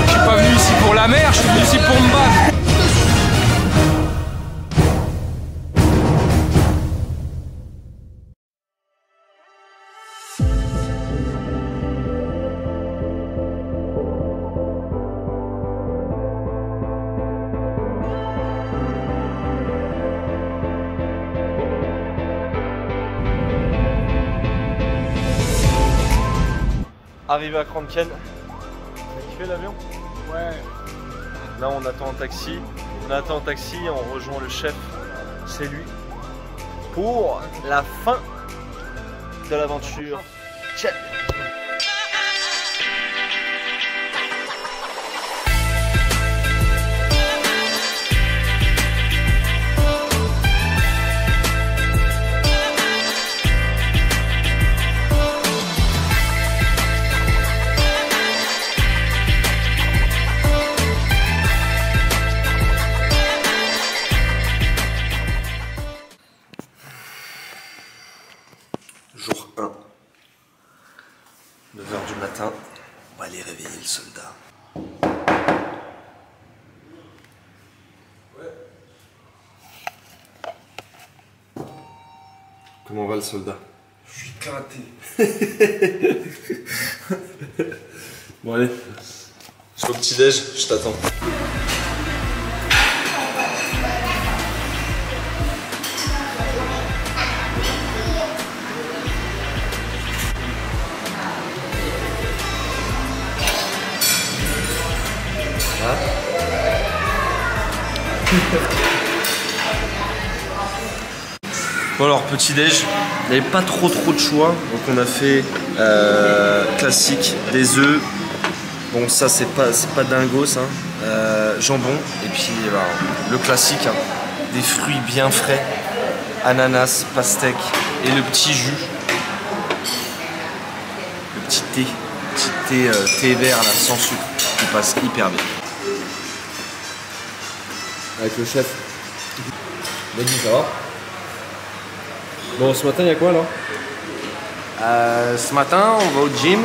Je suis pas venu ici pour la mer, je suis venu ici pour me battre. Arrivé à Kranken, t'as kiffé l'avion? Ouais. Là on attend un taxi, on rejoint le chef, c'est lui, pour la fin de l'aventure. Ciao. Jour 1, 9 h du matin, on va aller réveiller le soldat. Comment va le soldat? Je suis éclaté. Bon allez, je suis au petit-déj, je t'attends. Bon alors petit déj, il n'y avait pas trop de choix, donc on a fait classique, des œufs, bon ça c'est pas dingos, hein. Jambon et puis bah, le classique, hein. Des fruits bien frais, ananas, pastèque et le petit jus, le petit thé vert là, sans sucre, qui passe hyper bien. Avec le chef. Bonne nuit, ça va? Bon, ce matin, il y a quoi là? Ce matin, on va au gym,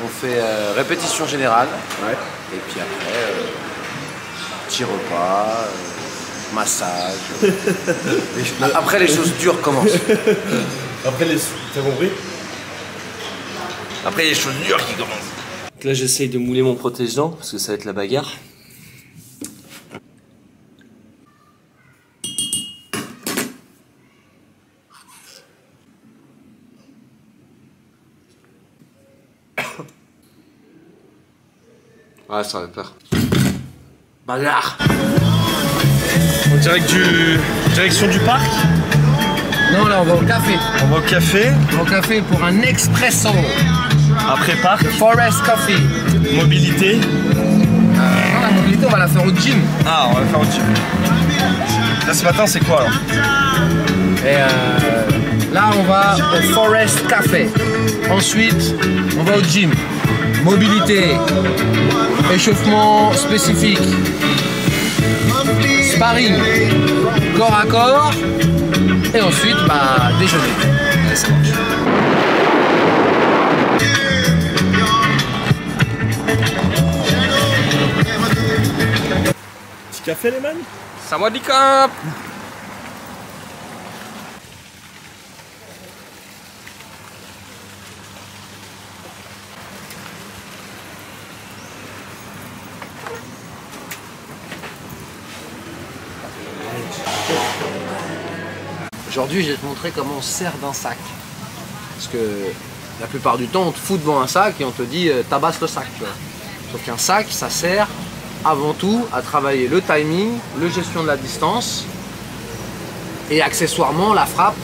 on fait répétition générale. Ouais. Et puis après, petit repas, massage. Après, les choses dures commencent. Après les... T'as compris? Après, les choses dures qui commencent. Donc là, j'essaye de mouler mon protège-dents parce que ça va être la bagarre. Ouais, ça va peur. Bagarre. En direction du parc. Non, là, on va au café. On va au café. Au café pour un expresso. Après parc. Forest Coffee. Mobilité. Non, la mobilité, on va la faire au gym. Ah, on va faire au gym. Là, ce matin, c'est quoi alors? Et là, on va au Forest Café. Ensuite, on va au gym. Mobilité, échauffement spécifique, sparring, corps à corps, et ensuite bah, déjeuner. Et ça marche. Petit café les man? Sawadika. Aujourd'hui, je vais te montrer comment on se sert d'un sac. Parce que la plupart du temps, on te fout devant un sac et on te dit tabasse le sac. Tu vois. Sauf qu'un sac, ça sert avant tout à travailler le timing, la gestion de la distance et accessoirement la frappe.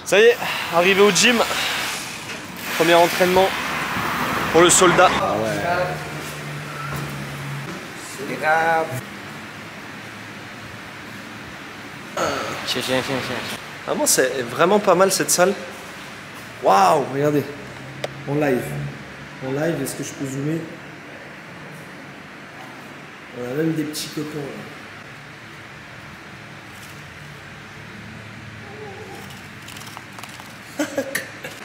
Ça y est, arrivé au gym. Premier entraînement pour le soldat. Ah ouais. C'est grave. Vraiment, c'est vraiment pas mal cette salle. Waouh, regardez. En live. En live, est-ce que je peux zoomer? On a même des petits cocons.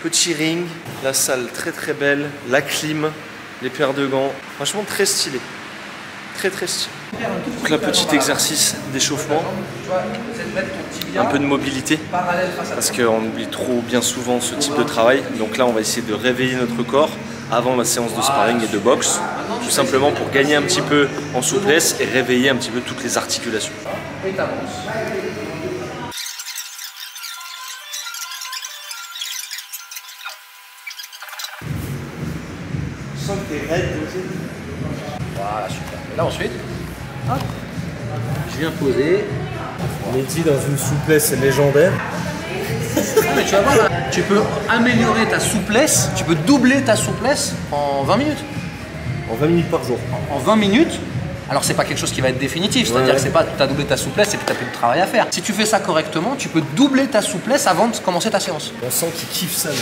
Petit ring, la salle très très belle, la clim, les paires de gants, franchement très stylé. Très très stylé. Donc là, petit exercice d'échauffement, un peu de mobilité, parce qu'on oublie trop bien souvent ce type de travail. Donc là, on va essayer de réveiller notre corps avant la séance de sparring et de boxe, tout simplement pour gagner un petit peu en souplesse et réveiller un petit peu toutes les articulations. Et t'avances. Je sens que t'es raide aussi. Voilà, super. Et là ensuite, hop, je viens poser. Mehdi dans une souplesse légendaire. Mais tu vas voir, là, tu peux améliorer ta souplesse, tu peux doubler ta souplesse en 20 minutes. En 20 minutes par jour. En 20 minutes, alors c'est pas quelque chose qui va être définitif, c'est-à-dire que c'est pas tu as doublé ta souplesse et puis tu n'as plus de travail à faire. Si tu fais ça correctement, tu peux doubler ta souplesse avant de commencer ta séance. On sent qu'il kiffe ça, lui.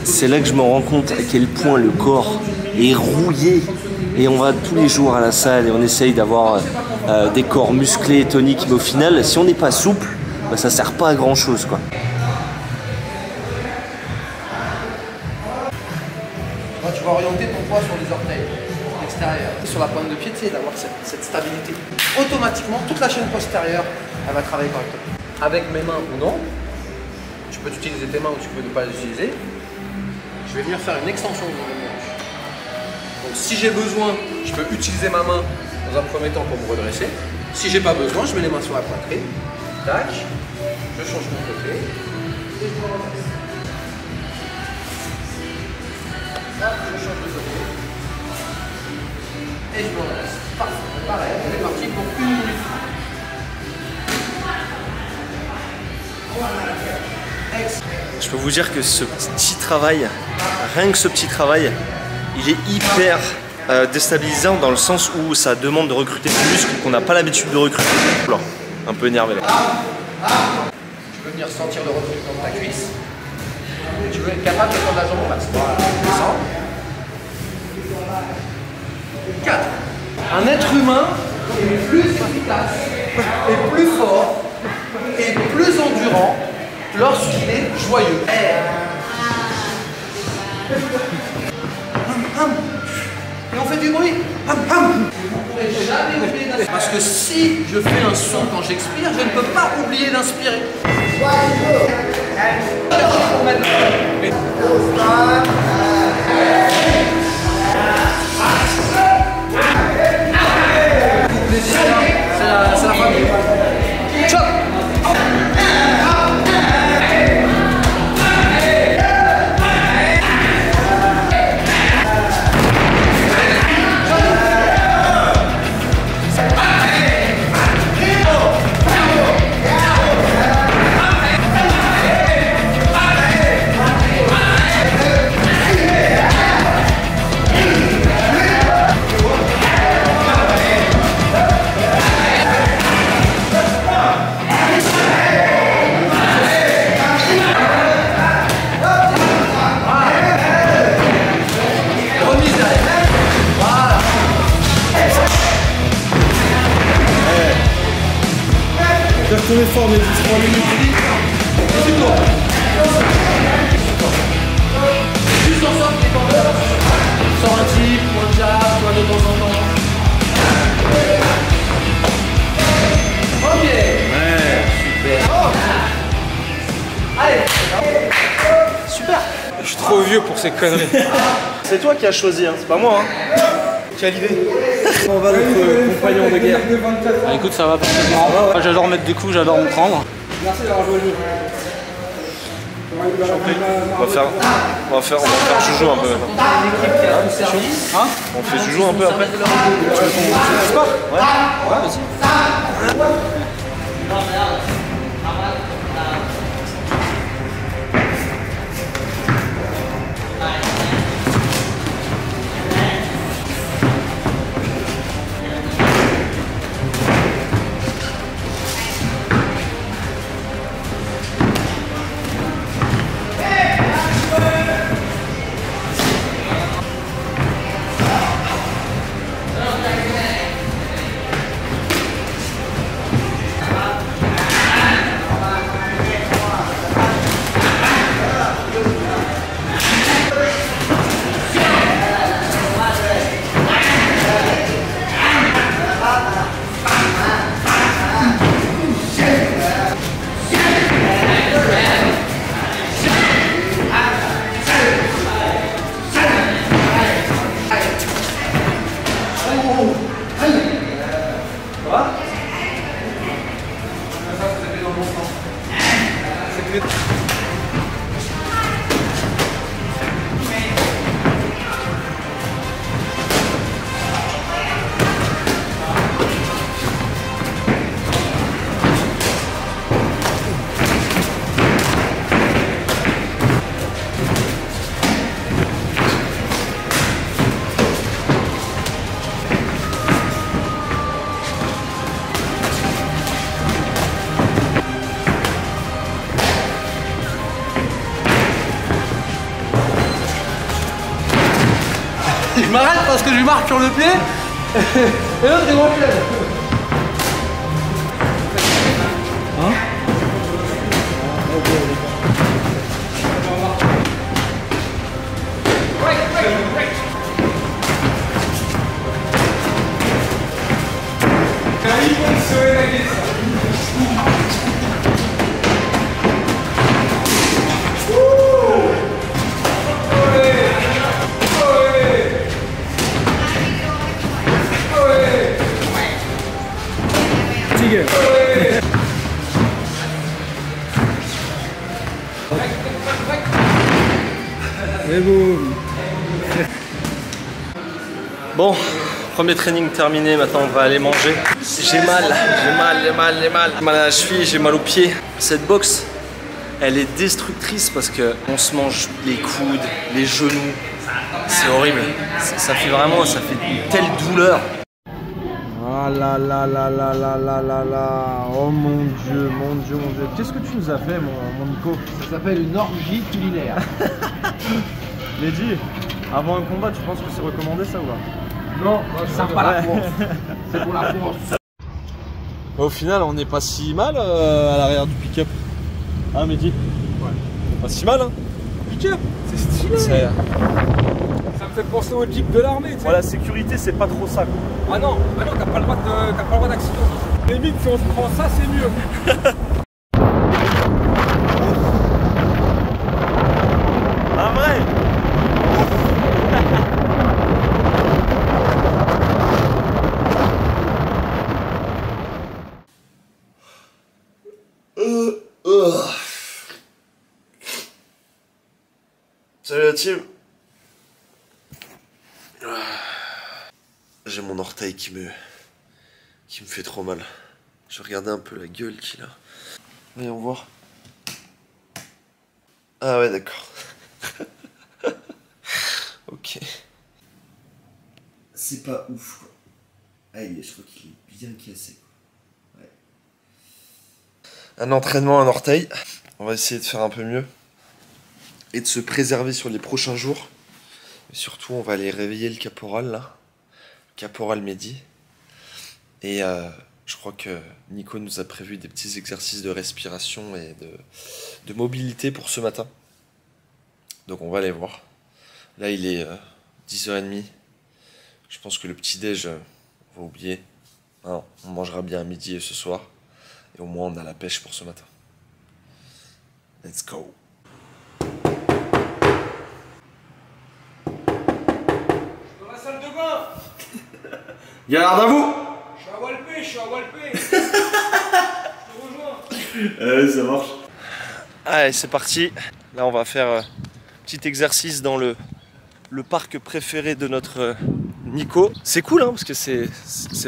C'est là que je me rends compte à quel point le corps est rouillé. Et on va tous les jours à la salle et on essaye d'avoir des corps musclés et toniques. Mais au final, si on n'est pas souple, bah, ça sert pas à grand chose, quoi. Tu vas orienter ton poids sur les orteils extérieurs. Sur la pointe de pied, tu sais, d'avoir cette stabilité. Automatiquement, toute la chaîne postérieure, elle va travailler correctement. Avec mes mains ou non, tu peux utiliser tes mains ou tu peux ne pas les utiliser. Je vais venir faire une extension de mon hanche. Donc si j'ai besoin, je peux utiliser ma main dans un premier temps pour me redresser. Si j'ai pas besoin, je mets les mains sur la poitrine. Tac, je change mon côté. Et je me redresse. Hop, je change de côté. Et je me redresse. Parfait. Pareil, on est parti pour 1 minute. Je peux vous dire que ce petit travail, rien que ce petit travail, il est hyper déstabilisant dans le sens où ça demande de recruter des muscles qu'on n'a pas l'habitude de recruter. Oula, un peu énervé là. Tu peux venir sentir le recrutement de ta cuisse. Et tu veux être capable de prendre la jambe en face. Voilà, descends. 4. Un être humain est plus efficace, et plus fort, et plus endurant lorsqu'il est joyeux. Et on fait du bruit. Vous ne pourrez jamais oublier d'inspirer. Parce que si je fais un son quand j'expire, je ne peux pas oublier d'inspirer. C'est la famille. Chop. Tous les formes, mais tu prends les minutes. Juste en sorte les bandeurs. Sors un type, ou un jab, toi de temps en temps. Ok. Ouais. Super. Oh. Allez. Super. Je suis trop vieux pour ces conneries. C'est toi qui as choisi, hein, c'est pas moi. Hein. Quelle idée. On va notre compagnon de guerre. Bah, écoute, ça va parfaitement. Moi, j'adore mettre des coups, j'adore me prendre. Merci d'avoir joué le jeu. On va faire joujou un peu maintenant. Hein? On fait joujou un peu après. Tu veux qu'on sport? Ouais. Ouais, vas-y. Je m'arrête parce que je lui marque sur le pied. Et l'autre il m'enchaîne. Hein? Bon, premier training terminé, maintenant on va aller manger. J'ai mal à la cheville, j'ai mal aux pieds. Cette boxe, elle est destructrice parce que on se mange les coudes, les genoux. C'est horrible. Ça fait une telle douleur. Ah là là là là là là là là. Oh mon dieu, mon dieu, mon dieu. Qu'est-ce que tu nous as fait, mon Nico? Ça s'appelle une orgie culinaire. Mehdi, avant un combat, tu penses que c'est recommandé ça ou pas? Non, c'est pas la course. C'est pour la course. Au final, on n'est pas si mal à l'arrière du pick-up. Hein, Mehdi? Ouais. Pas si mal, hein? Pick-up, c'est stylé. Ça me fait penser au Jeep de l'armée. Ouais, la sécurité, c'est pas trop ça, quoi. Ah non, t'as pas le droit d'accident. Limite, si on se prend ça, c'est mieux. Ah vrai? Salut la team. J'ai mon orteil qui me fait trop mal. Je regardais un peu la gueule qu'il a. Voyons voir. Ah ouais, d'accord. Ok. C'est pas ouf, quoi. Aïe, je crois qu'il est bien cassé, quoi. Ouais. Un entraînement, un orteil. On va essayer de faire un peu mieux. Et de se préserver sur les prochains jours. Et surtout, on va aller réveiller le caporal, là. Caporal Mehdi. Et je crois que Nico nous a prévu des petits exercices de respiration et de mobilité pour ce matin. Donc on va aller voir. Là, il est 10h30. Je pense que le petit-déj, on va oublier. Non, on mangera bien à midi et ce soir. Et au moins, on a la pêche pour ce matin. Let's go. Dans la salle de bain. Garde à vous. Je suis à Walpé. Je te rejoins. Ça marche. Allez, c'est parti. Là, on va faire un petit exercice dans le parc préféré de notre Nico. C'est cool, hein, parce que c'est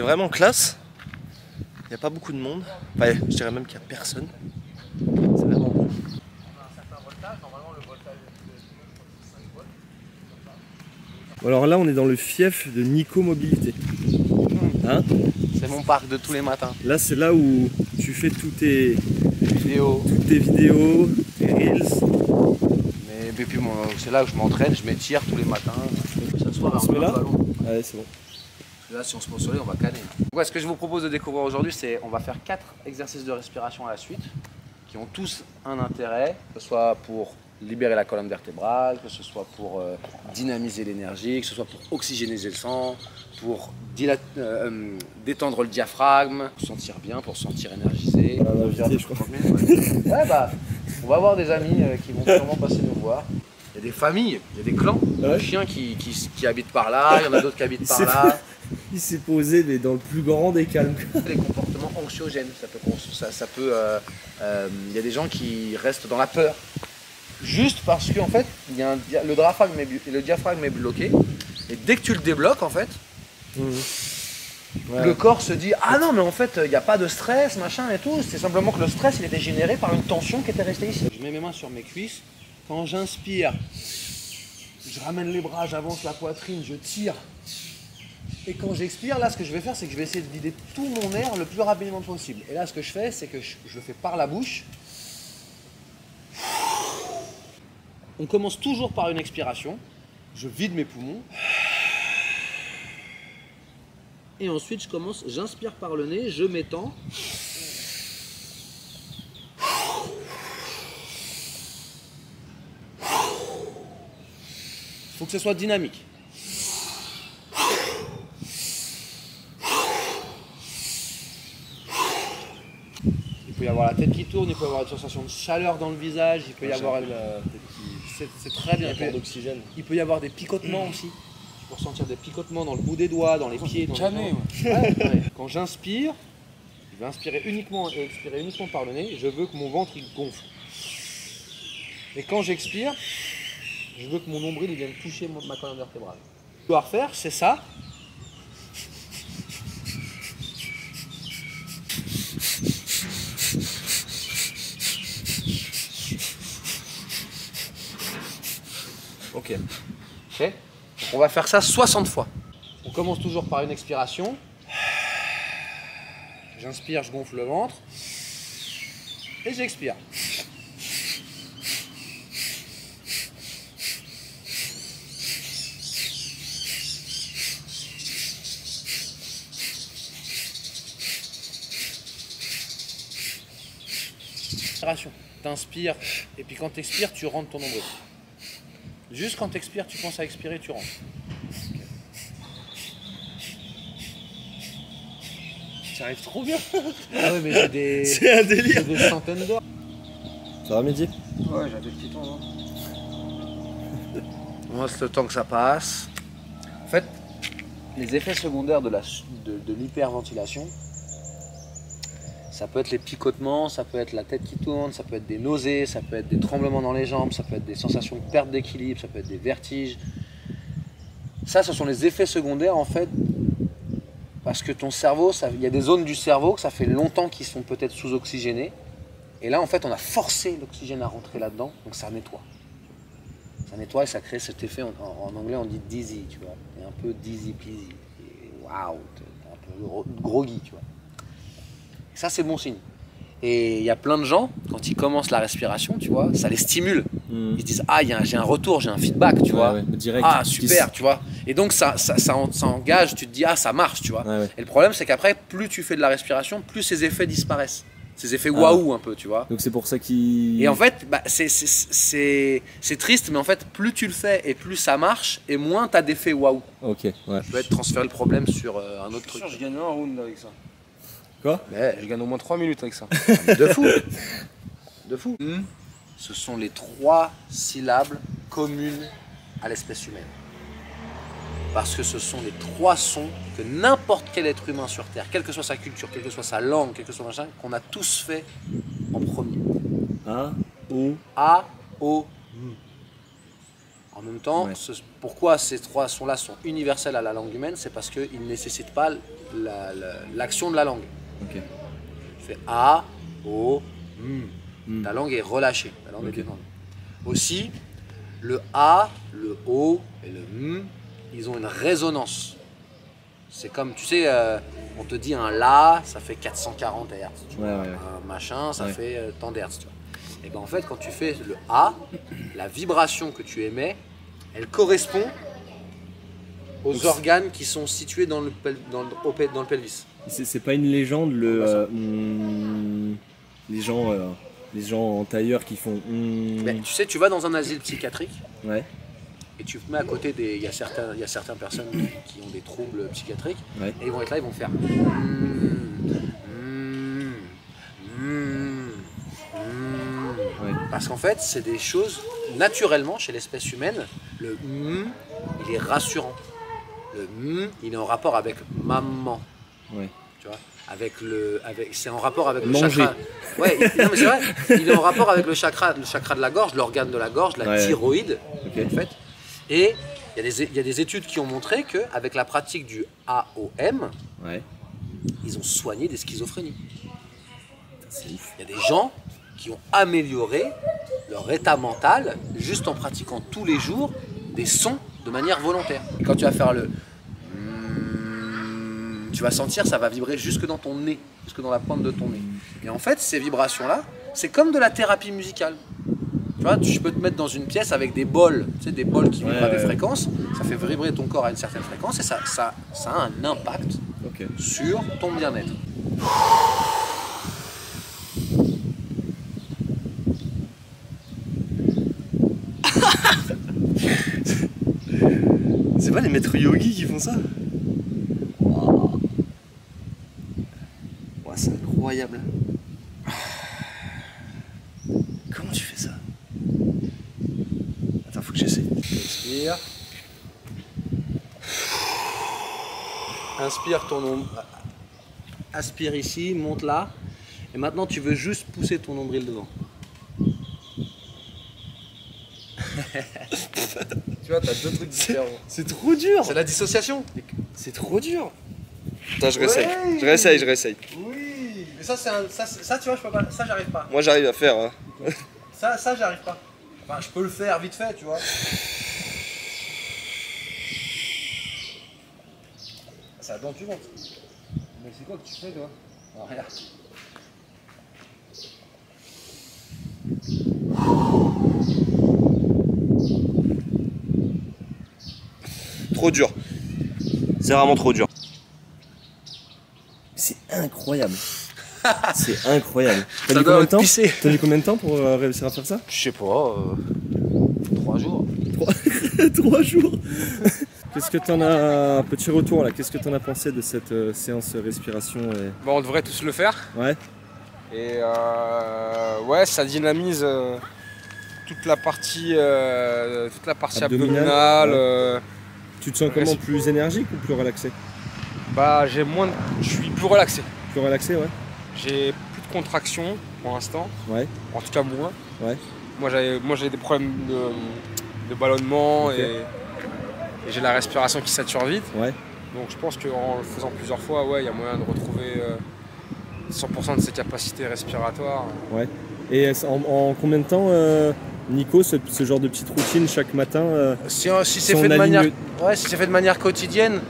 vraiment classe. Il n'y a pas beaucoup de monde. Enfin, je dirais même qu'il n'y a personne. C'est vraiment bon. Alors là, on est dans le fief de Nico Mobilité. Hein? C'est mon parc de tous les matins. Là, c'est là où tu fais toutes tes Vidéo. tes reels. Mais puis c'est là où je m'entraîne, je m'étire tous les matins. Ça soit On se met là? ballon. Allez, c'est bon. Là, si on se met au soleil, on va canner. Ouais, ce que je vous propose de découvrir aujourd'hui, c'est on va faire 4 exercices de respiration à la suite, qui ont tous un intérêt, que ce soit pour libérer la colonne vertébrale, que ce soit pour dynamiser l'énergie, que ce soit pour oxygéniser le sang, pour détendre le diaphragme, pour se sentir bien, pour se sentir énergisé. On a invité, je crois. Ouais, bah, on va avoir des amis qui vont sûrement passer nous voir. Il y a des familles, il y a des clans, de chiens qui habitent par là, il y en a d'autres qui habitent par là. Il s'est posé, mais dans le plus grand des calmes. Les comportements anxiogènes, il y a des gens qui restent dans la peur. Juste parce qu'en fait, le diaphragme est bloqué. Et dès que tu le débloques, en fait, le corps se dit « Ah non, mais en fait, il n'y a pas de stress, machin et tout. C'est simplement que le stress, il était généré par une tension qui était restée ici. » Je mets mes mains sur mes cuisses. Quand j'inspire, je ramène les bras, j'avance la poitrine, je tire. Et quand j'expire, là, ce que je vais faire, c'est que je vais essayer de vider tout mon air le plus rapidement possible. Et là, ce que je fais, c'est que je fais par la bouche. On commence toujours par une expiration. Je vide mes poumons. Et ensuite, j'inspire par le nez, je m'étends. Il faut que ce soit dynamique. Il peut y avoir la tête qui tourne, il peut y avoir une sensation de chaleur dans le visage, il peut y avoir... C'est très bien. d'oxygène. Il peut y avoir des picotements aussi. Tu peux ressentir des picotements dans le bout des doigts, dans les pieds. Dans Jamais, les jambes. Ouais. Quand j'inspire, je vais inspirer uniquement et expirer uniquement par le nez. Je veux que mon ventre il gonfle. Et quand j'expire, je veux que mon nombril il vienne toucher ma colonne vertébrale. Ce que je dois refaire, c'est ça. Ok. Ok. Donc on va faire ça 60 fois. On commence toujours par une expiration. J'inspire, je gonfle le ventre. Et j'expire. T'inspires et puis quand t'expires, tu rentres ton nombril. Juste quand t'expires, tu penses à expirer, tu rentres. Ça arrive trop bien. Ah ouais, mais j'ai des, C'est un délire. j'ai des centaines d'heures. Ça va, Mehdi? Ouais, j'ai des petits temps. On laisse le temps que ça passe. En fait, les effets secondaires de l'hyperventilation, ça peut être les picotements, ça peut être la tête qui tourne, ça peut être des nausées, ça peut être des tremblements dans les jambes, ça peut être des sensations de perte d'équilibre, ça peut être des vertiges. Ça, ce sont les effets secondaires en fait, parce que ton cerveau, il y a des zones du cerveau que ça fait longtemps qu'ils sont peut-être sous-oxygénées. Et là, en fait, on a forcé l'oxygène à rentrer là-dedans, donc ça nettoie. Ça nettoie et ça crée cet effet, en anglais on dit dizzy, tu vois. Et un peu dizzy peasy. Waouh, t'es un peu groggy, tu vois. Ça, c'est bon signe. Et il y a plein de gens, quand ils commencent la respiration, tu vois, ça les stimule. Ils se disent, ah, j'ai un retour, j'ai un feedback, tu vois. Ouais, direct. Ah, super, tu vois. Et donc, ça engage, tu te dis, ah, ça marche, tu vois. Ouais. Et le problème, c'est qu'après, plus tu fais de la respiration, plus ces effets disparaissent. Ces effets waouh un peu, tu vois. Donc c'est pour ça qu'il... Et en fait, bah, c'est triste, mais en fait, plus tu le fais et plus ça marche, et moins tu as d'effet waouh. Ok, ouais. Tu peux être transférer le problème sur un autre truc. Je gagne un round avec ça. Quoi? Mais Je gagne au moins 3 minutes avec ça. de fou. De fou. Ce sont les 3 syllabes communes à l'espèce humaine. Parce que ce sont les 3 sons que n'importe quel être humain sur Terre, quelle que soit sa culture, quelle que soit sa langue, quel que soit machin, qu'on a tous fait en premier. A, O. A, O, M. En même temps, Ouais. pourquoi ces 3 sons-là sont universels à la langue humaine, c'est parce qu'ils ne nécessitent pas l'action de la langue. Ok. Tu fais A, O, M. Ta langue est relâchée, ta langue est Ok. détendue. Aussi, le A, le O et le M, ils ont une résonance. C'est comme, tu sais, on te dit un La, ça fait 440 Hz. Tu vois. Ouais. Un machin, ça Ouais. fait tant d'Hertz. Tu vois. Et ben en fait, quand tu fais le A, la vibration que tu émets, elle correspond aux organes qui sont situés dans le pelvis. C'est pas une légende, les gens en tailleur qui font... Mais tu sais, tu vas dans un asile psychiatrique, Ouais, et tu te mets à côté des... Il y a certaines personnes qui ont des troubles psychiatriques, ouais. et ils vont être là, ils vont faire... Ouais. Parce qu'en fait, c'est des choses, naturellement, chez l'espèce humaine, le il est rassurant. Le il est en rapport avec maman. Ouais. Tu vois, c'est en rapport avec le Manger. chakra. Ouais, non mais c'est vrai, il est en rapport avec le chakra de la gorge, l'organe de la gorge, la Ouais. thyroïde, Ok. en fait. Et il y a des études qui ont montré qu'avec la pratique du AOM, Ouais. ils ont soigné des schizophrénies. C'est ouf. Il y a des gens qui ont amélioré leur état mental juste en pratiquant tous les jours des sons de manière volontaire. Et quand tu vas faire le tu vas sentir, ça va vibrer jusque dans ton nez, jusque dans la pointe de ton nez. Et en fait, ces vibrations-là, c'est comme de la thérapie musicale. Tu vois, je peux te mettre dans une pièce avec des bols, tu sais, des bols qui vibrent à des fréquences. Ça fait vibrer ton corps à une certaine fréquence et ça a un impact sur ton bien-être. C'est pas les maîtres yogis qui font ça? Wow. Ouais, c'est incroyable. Comment tu fais ça? Attends, faut que j'essaie. Inspire. Inspire ton nombril. Aspire ici, monte là. Et maintenant, tu veux juste pousser ton nombril devant. Tu vois, t'as deux trucs différents. C'est trop dur. C'est la dissociation. C'est trop dur. Attends, je réessaye. Je réessaye. Oui, mais ça, tu vois, je peux pas. Ça, j'arrive pas. Moi, j'arrive à faire. Hein. Ça, j'arrive pas. Enfin, je peux le faire vite fait, tu vois. Ça donne du ventre. Mais c'est quoi que tu fais, toi? Oh, regarde. Trop dur. C'est vraiment trop dur. C'est incroyable. C'est incroyable. T'as mis combien de temps? T'as mis combien de temps pour réussir à faire ça? Je sais pas. 3 jours. 3 jours. Qu'est-ce que t'en as, petit retour là, qu'est-ce que t'en as pensé de cette séance respiration Bon, on devrait tous le faire. Ouais. Et ouais, ça dynamise toute la partie abdominale. Ouais. Tu te sens comment, plus énergique ou plus relaxé? Bah, je suis plus relaxé. Plus relaxé, ouais. J'ai plus de contractions pour l'instant. Ouais. En tout cas moins. Ouais. Moi j'avais des problèmes de ballonnement et j'ai la respiration qui sature vite. Ouais. Donc je pense qu'en le faisant plusieurs fois, ouais, il y a moyen de retrouver 100% de ses capacités respiratoires. Ouais. Et en combien de temps, Nico, ce genre de petite routine chaque matin Si c'est fait de manière quotidienne,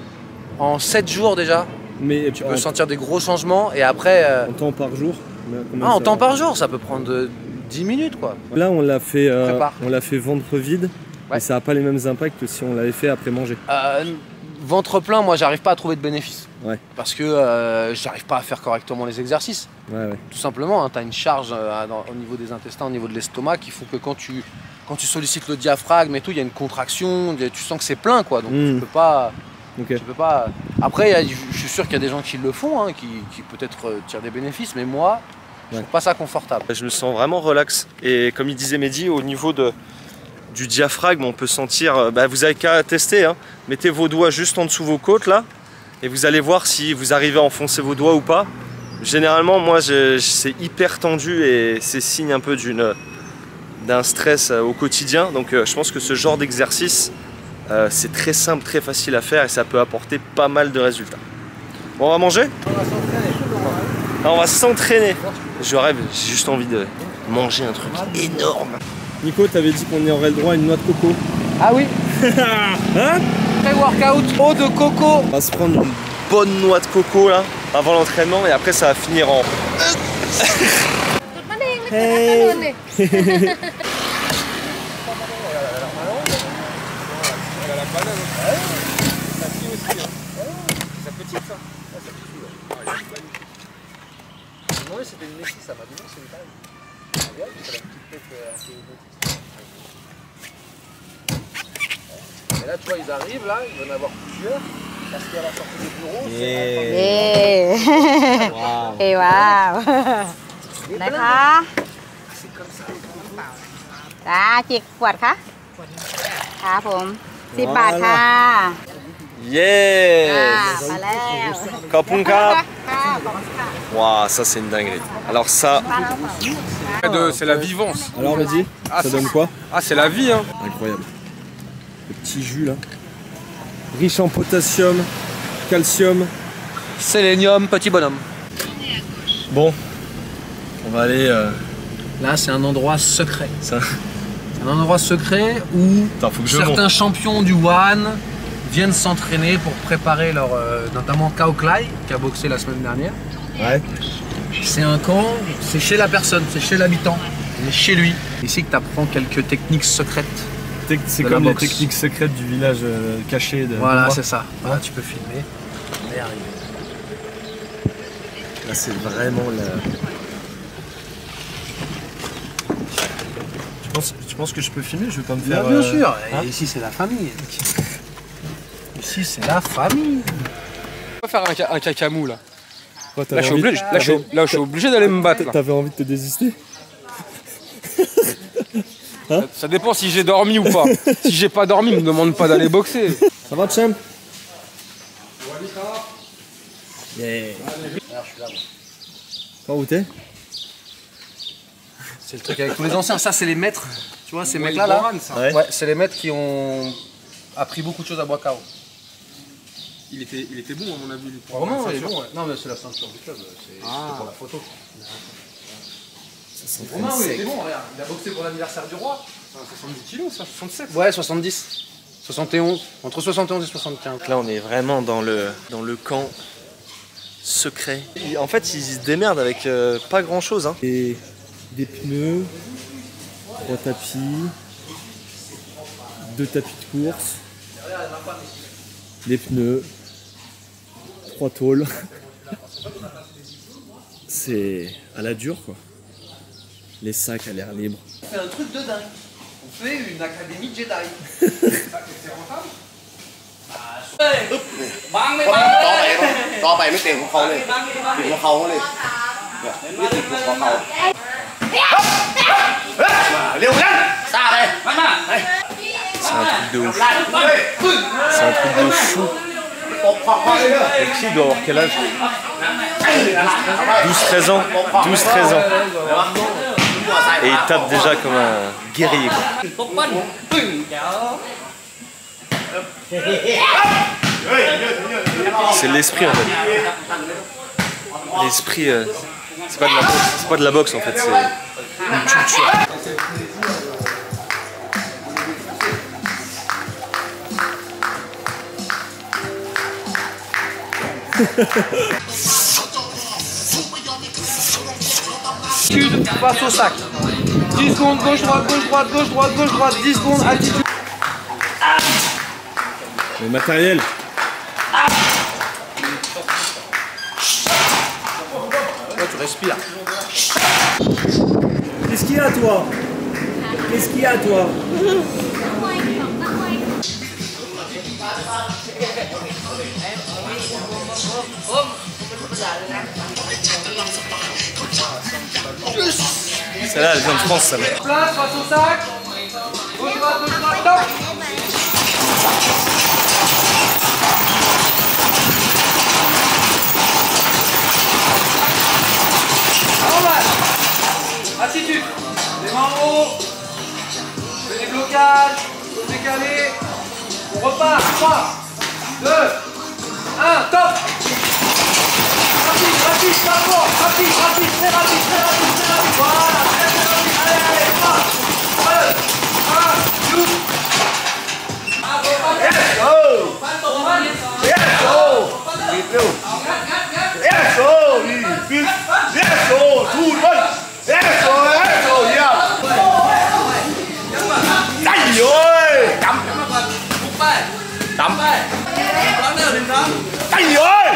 en 7 jours déjà, mais tu peux sentir des gros changements et après... En temps par jour? En temps par jour, ça peut prendre 10 minutes quoi. Là on l'a fait ventre vide, ouais. Et ça n'a pas les mêmes impacts que si on l'avait fait après manger. Ventre plein, moi j'arrive pas à trouver de bénéfice. Ouais. Parce que j'arrive pas à faire correctement les exercices. Ouais. Tout simplement, hein, tu as une charge au niveau des intestins, au niveau de l'estomac qui font que quand tu sollicites le diaphragme et tout, il y a une contraction, tu sens que c'est plein quoi. Donc tu peux pas... Okay. Tu peux pas... Après, je suis sûr qu'il y a des gens qui le font, hein, qui peut-être tirent des bénéfices, mais moi, je trouve pas ça confortable. Je me sens vraiment relax. Et comme il disait Mehdi, au niveau du diaphragme, on peut sentir... vous avez qu'à tester, hein. Mettez vos doigts juste en dessous vos côtes là, et vous allez voir si vous arrivez à enfoncer vos doigts ou pas. Généralement, moi, c'est hyper tendu et c'est signe un peu d'un stress au quotidien. Donc je pense que ce genre d'exercice, c'est très simple, très facile à faire et ça peut apporter pas mal de résultats. Bon, on va manger? On va s'entraîner. Je rêve, j'ai juste envie de manger un truc énorme. Nico, t'avais dit qu'on y aurait le droit à une noix de coco. Ah oui. Hein? Pré-workout, eau de coco. On va se prendre une bonne noix de coco là, avant l'entraînement et après ça va finir en... Hey. C'était une métisse, ça m'a dit non, c'est une taille. Regarde, c'est la petite tête un peu métisse. Et là, tu vois, ils arrivent là, il va y en avoir plusieurs. Parce qu'à la sortie du bureau, c'est... Wow. Et wow. D'accord. C'est comme ça. จ้าจิกขวดคะค่ะผม10 บาทค่ะ Yes. มาแล้ว Kapunka. ค่ะขอบคุณค่ะ Waouh, ça c'est une dinguerie. Alors ça... C'est la vivance. Alors Mehdi, ça donne quoi? Ah, c'est la vie, hein. Incroyable. Le petit jus là. Riche en potassium, calcium. Sélénium, petit bonhomme. Bon, on va aller... Là, c'est un endroit secret. Ça... C'est un endroit secret où faut que je certains monte. champions du One viennent s'entraîner pour préparer leur... notamment Kao Klai, qui a boxé la semaine dernière. Ouais. C'est un camp, c'est chez la personne, c'est chez l'habitant. On est chez lui. Ici que tu apprends quelques techniques secrètes. C'est comme les techniques secrètes du village caché. Voilà, c'est ça. Voilà, tu peux filmer. On est arrivé. Là, c'est vraiment la... Tu penses que je peux filmer? Je vais pas me faire... Bien sûr. Hein? Et ici, c'est la famille. Ici, c'est la famille. On va faire un cacamou là. Ouais, Là, je suis obligé d'aller me battre. Là. T'avais envie de te désister? Hein? Ça dépend si j'ai dormi ou pas. Si j'ai pas dormi, me demande pas d'aller boxer. Ça va, champ? Yeah. Pas où t'es? C'est le truc avec tous les anciens. Ça, c'est les maîtres. Tu vois, ces mecs-là, là. Ouais, c'est les maîtres qui ont appris beaucoup de choses à Boakao. Il était bon à mon avis. Vraiment, il est bon. Ouais. Non, mais c'est la ceinture du club. C'est pour la photo. Romain, oui, il est bon, regarde. Il a boxé pour l'anniversaire du roi. 70 kilos, ça, 67. Ouais, 70. 71. Entre 71 et 75. Donc là, on est vraiment dans le camp secret. En fait, ils se démerdent avec pas grand-chose. Hein. Et des pneus, 3 tapis, 2 tapis de course, des pneus, 3 tôles. C'est à la dure quoi. Les sacs à l'air libre. On fait un truc de dingue. On fait une académie Jedi. C'est un truc de ouf. C'est un truc de fou. Le petit doit avoir quel âge? 12-13 ans. 12-13 ans. Et il tape déjà comme un guerrier. Quoi. C'est l'esprit en fait. L'esprit, c'est pas de la boxe en fait, c'est une culture. Passe au sac. 10 secondes, gauche, droite, gauche, droite, gauche, droite, gauche, droite, 10 secondes, altitude. Le matériel. Là, tu respires. Qu'est-ce qu'il y a toi? Qu'est-ce qu'il y a toi? Celle-là, elle vient de France, ça. Place, face au sac. Gauche, droite, top. Normal. Attitude. Les mains en haut. Les blocages. Décalé. On repart. 3, 2, 1, top. Rapide, rapide, pas fort. Rapide, rapide, très rapide, très rapide, très rapide. Voilà, très rapide. Allez, allez, 3, 2, 1, shoot. Yes, go. Yes, go. Yes, go. Yes, go. 2, 1. Yes, go. Yes, go. Yeah. Đây ơi. Cầm. Cầm. Đây ơi.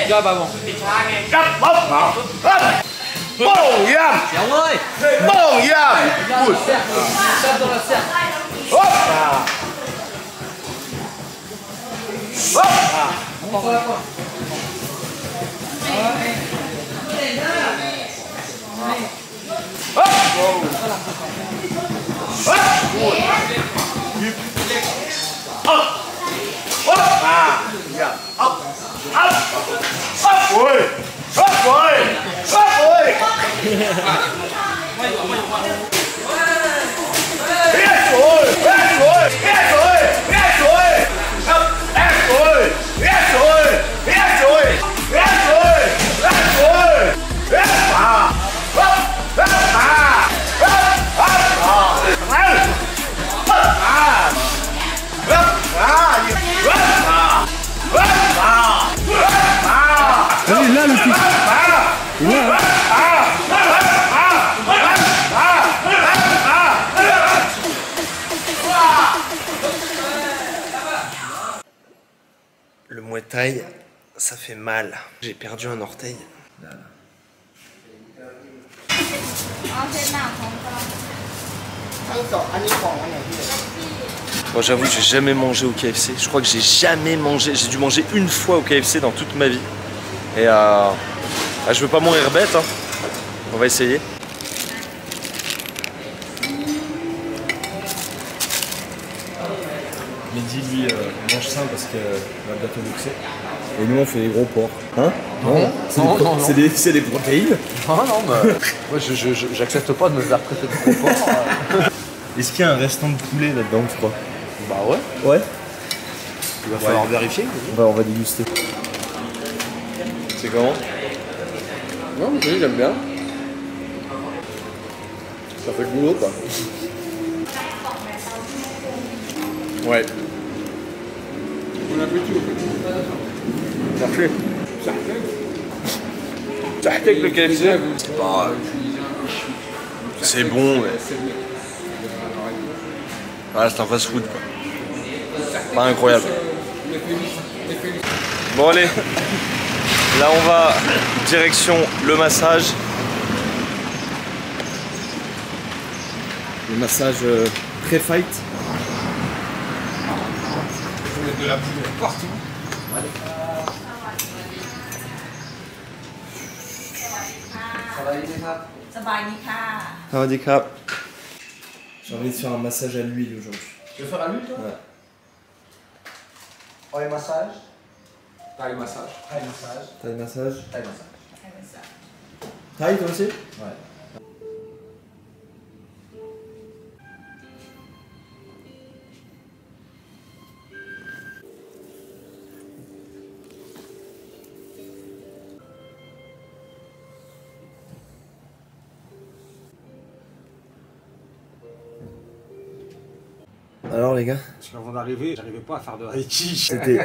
Jab avant. Jab bóp. Bông yam. Kéo ơi. Bông yam. Ui. Jab dans la serre. Hop. Hop. Yes, Le Muay Thai, ça fait mal. J'ai perdu un orteil. Bon, j'avoue, j'ai jamais mangé au KFC. Je crois que j'ai jamais mangé. J'ai dû manger une fois au KFC dans toute ma vie. Et je veux pas mourir bête. Hein. On va essayer. Mehdi, lui, mange ça parce qu'il va bientôt boxer. Et nous, on fait les gros porcs. Hein? Non, c'est des protéines. Non, bah, moi j'accepte pas de me faire traiter de gros porc. Est-ce qu'il y a un restant de poulet là-dedans, je crois? Bah ouais. Ouais. Il va falloir vérifier. On va déguster. C'est comment? Non, mais j'aime bien. Ça fait le boulot quoi. Ouais. Bon appétit. Parfait. Ça avec le KFC. C'est bon, mais... Ah, c'est un fast-food quoi. Pas incroyable. Bon allez. Là on va direction le massage. Le massage pré-fight. De la poudre partout. Handicap. J'ai envie de faire un massage à l'huile aujourd'hui. Tu veux faire à l'huile toi? Ouais. Oil massage. Thai massage. Thai massage. Thai massage. Thai massage. Thai toi aussi? Ouais. Alors les gars? Parce qu'avant d'arriver, j'arrivais pas à faire de Reiki. C'était...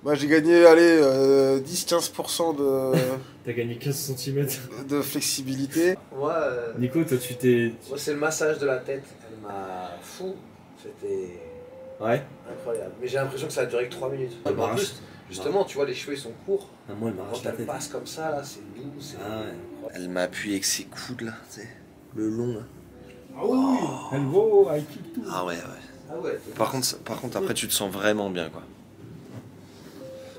Moi j'ai gagné, allez, 10-15% T'as gagné 15 cm. de flexibilité. Ouais. Nico, toi tu t'es... Moi c'est le massage de la tête. Elle m'a fou. C'était Ouais. incroyable. Mais j'ai l'impression que ça a duré que 3 minutes. Elle En m'arrache. plus, justement, tu vois, les cheveux ils sont courts. Ah, moi elle Quand m'arrache la elle tête. passe comme ça, là, c'est doux. C'est... Ah ouais. Elle m'a appuyé avec ses coudes là, tu sais. Le long là. Ah oui, elle vaut avec tout. Ah ouais, ouais. Ah ouais. Par contre, après, tu te sens vraiment bien, quoi.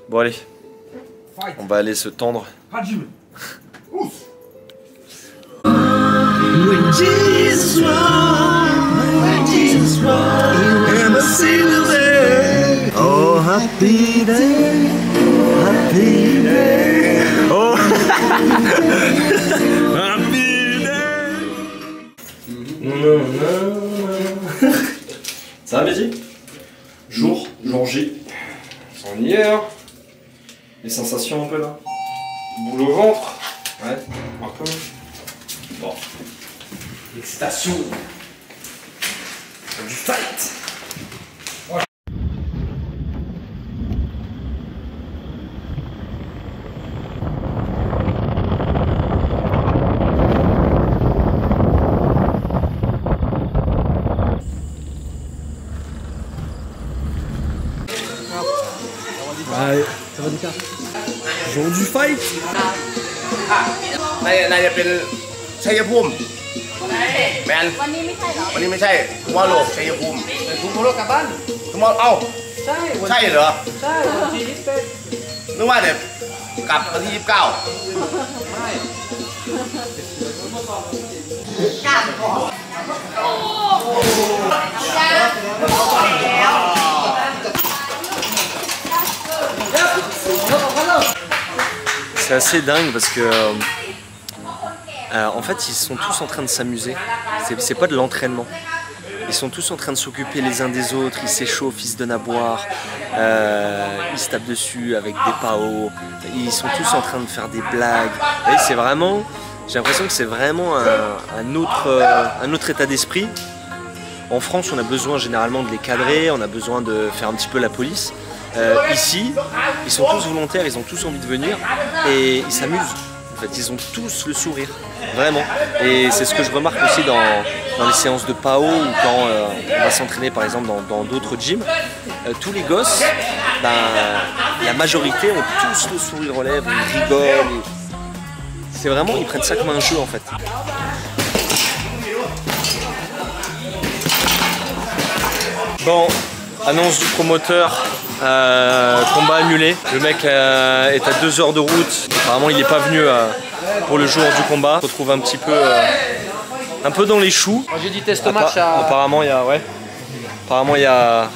Bon, allez. Fight. On va aller se tendre. Hajime. Ouf. Oh, happy day. Happy day. Oh. Happy day. Ça va, Mehdi? Jour J. Sans hier. Les sensations un peu là? Boule au ventre. Ouais. Un peu. Bon. L'excitation. Du fight. Allez, ça va Lucas? Jour du fight. น่าจะเป็นชัยภูมิแมน วันนี้ไม่ใช่เหรอ วันนี้ไม่ใช่ทุมอร์โลชัยภูมิ ทุกคนกลับบ้าน ทุมอร์เอ้า ใช่วัน ใช่เหรอ ใช่วันที่21 นึกว่าเดี๋ยวกลับวันที่29 ไม่ C'est assez dingue parce que en fait ils sont tous en train de s'amuser. C'est pas de l'entraînement. Ils sont tous en train de s'occuper les uns des autres, ils s'échauffent, ils se donnent à boire, ils se tapent dessus avec des paos, ils sont tous en train de faire des blagues. Et c'est vraiment, j'ai l'impression que c'est vraiment un autre état d'esprit. En France, on a besoin généralement de les cadrer, on a besoin de faire un petit peu la police. Ici, ils sont tous volontaires, ils ont tous envie de venir et ils s'amusent. En fait, ils ont tous le sourire, vraiment. Et c'est ce que je remarque aussi dans les séances de PAO ou quand on va s'entraîner par exemple dans d'autres gyms. Tous les gosses, ben, la majorité ont tous le sourire aux lèvres, ils rigolent. C'est vraiment, ils prennent ça comme un jeu en fait. Bon, annonce du promoteur, combat annulé. Le mec est à 2 heures de route. Apparemment il n'est pas venu pour le jour du combat. On se retrouve un petit peu, un peu dans les choux. J'ai dit test match à... Apparemment il y a, ouais. Apparemment il y a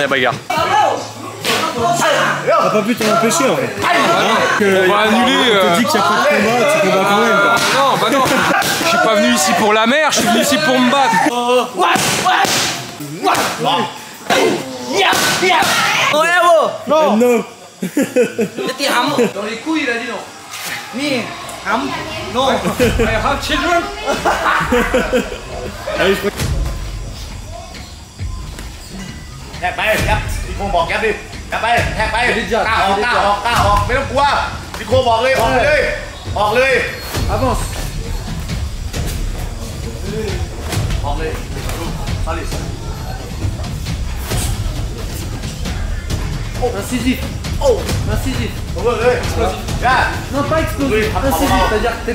bagarre. T'as pas pu t'en empêcher en fait. On va annuler. On te dit qu'il n'y a pas de combat, tu combats quand même. Non, bah non. Je suis pas venu ici pour la mer, je suis venu ici pour me battre. Non. Dans les couilles, il a dit non. Non. I have children. Allez, je crois แทกไปครับพี่โคบอกยับดิแทกไปแทกไปกล้าออกกล้าออกกล้าออกไม่ต้องกลัวพี่โคบอกเลยออกเลยออกเลย Avance. ออกเลยมาลิส Incisif. Incisif. ออกเลยย่า Non, pas explosif. Incisif. C'est-à-dire que t'es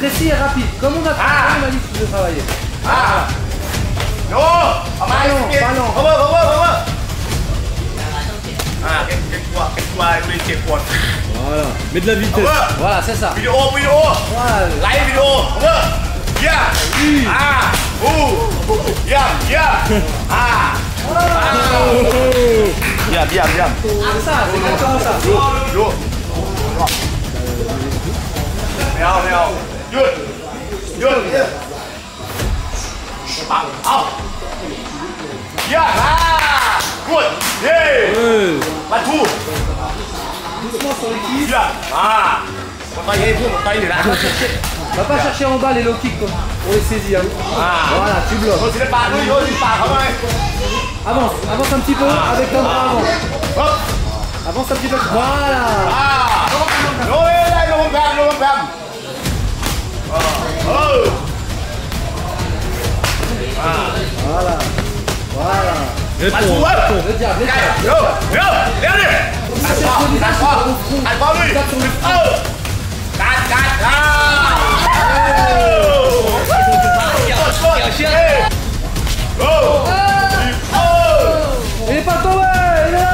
précis et rapide. Comme on a dit que tu veux travailler. โย่เอามาเก็บเอาเบอร์เก็บกลัวเรียนเก็บปวด Voilà, mets de la vitesse. Voilà, c'est ça. วิดีโอไลฟ์วิดีโอเอาเบอร์ย่าอู้ย่าเยี่ยม C'est ça, c'est exactement ça. ดูไม่เอาหยุดปังเอาย่ากูดเย้มาทู Doucement sur les cuisses. ย่ามันต่อยให้พูดมันต่อยอยู่นะ Va pas chercher en bas les low kicks pour les saisir. Voilà, tu โย bloques. นศิลปะด้วยโยนศิลปะเข้าไป Avance un petit peu avec ton bras avant. Avance un petit peu. Voilà. โยนได้ลงแพมVoilà. Voilà. มาทูเว้ย Le diable, le เร็ diable. วดิกัดคอเลยกัดIl est pas tombé, il est là.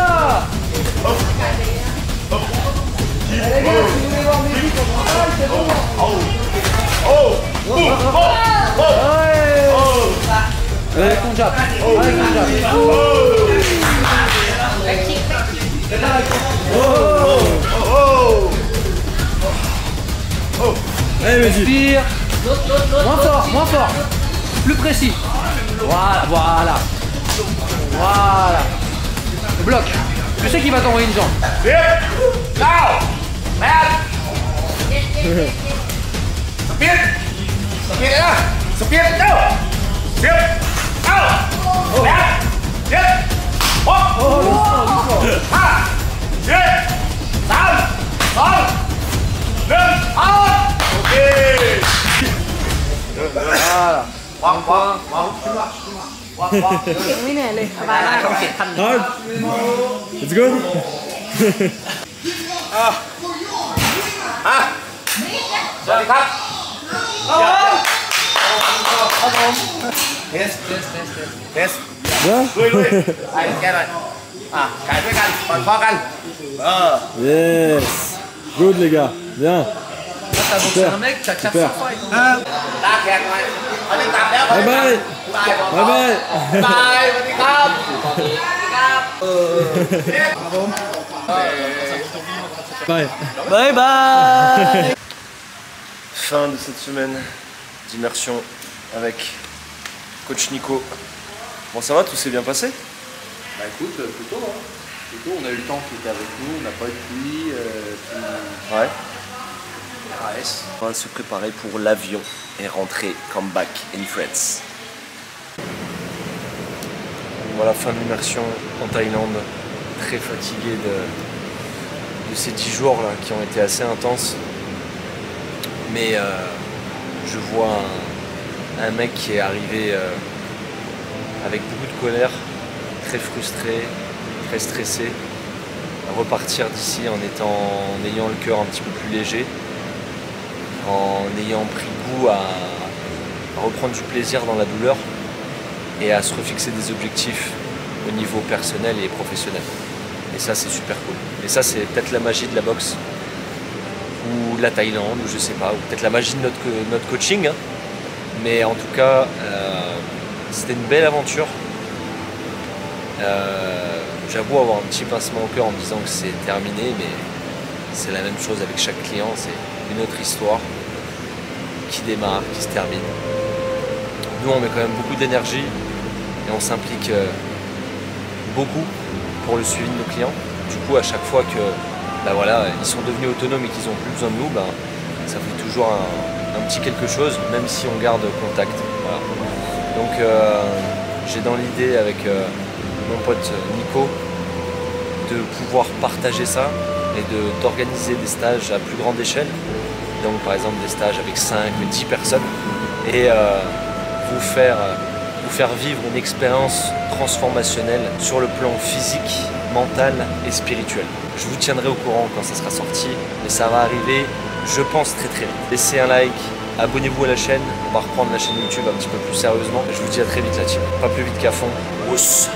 Les gars, si vous voulez voir mes vies comme ça, c'est bon. Avec ton jab. Allez, vas-y. Respire. Moins fort. Plus précis. Voilà. Bloc. Je sais qu'il va t'envoyer une jambe. สปีดนะสปีดเร็วเดี๋ยวแบบเดี๋ยวหกห้าสี่สามสองหนึ่งเอาโอเค Voilà. วาง ไม่เหนื่อยเลยสบายมาก Hard. Let's go. สวัสดีครับเทส Bien. ลุยไอ้แกหน่อยไก่ด้วยกันปล่อยคอกัน Yes. Good les gars. Bien. Là, t'as boxé un mec, t'as 400 Super. fights. ตาแข็งหน่อยอันนี้ตัดแล้ว Bye bye. บาย Bye bye. สวัสดีครับ Bye. Bye bye. Fin de cette semaine d'immersion avec coach Nico. Bon, ça va, tout s'est bien passé? Bah écoute, plutôt, on a eu le temps qui était avec nous, on n'a pas eu de pluie. Ouais. On va se préparer pour l'avion et rentrer come back in France. Voilà, fin d'immersion en Thaïlande, très fatigué de ces 10 jours là qui ont été assez intenses. Mais je vois un mec qui est arrivé avec beaucoup de colère, très frustré, très stressé, repartir d'ici en ayant le cœur un petit peu plus léger, en ayant pris goût à reprendre du plaisir dans la douleur et à se refixer des objectifs au niveau personnel et professionnel. Et ça, c'est super cool. Et ça, c'est peut-être la magie de la boxe, ou de la Thaïlande, ou je sais pas, ou peut-être la magie de notre coaching. Hein. Mais en tout cas, c'était une belle aventure. J'avoue avoir un petit pincement au cœur en me disant que c'est terminé, mais c'est la même chose avec chaque client, c'est une autre histoire qui démarre, qui se termine. Nous, on met quand même beaucoup d'énergie et on s'implique beaucoup pour le suivi de nos clients. Du coup, à chaque fois que voilà, ils sont devenus autonomes et qu'ils n'ont plus besoin de nous, ça fait toujours un petit quelque chose, même si on garde contact. Voilà. Donc, j'ai dans l'idée avec mon pote Nico de pouvoir partager ça et d'organiser des stages à plus grande échelle. Donc par exemple des stages avec 5, 10 personnes et vous faire vivre une expérience transformationnelle sur le plan physique, mental et spirituel. Je vous tiendrai au courant quand ça sera sorti, mais ça va arriver, je pense, très très vite. Laissez un like, abonnez-vous à la chaîne, on va reprendre la chaîne YouTube un petit peu plus sérieusement. Je vous dis à très vite la team. Pas plus vite qu'à fond. Rousse.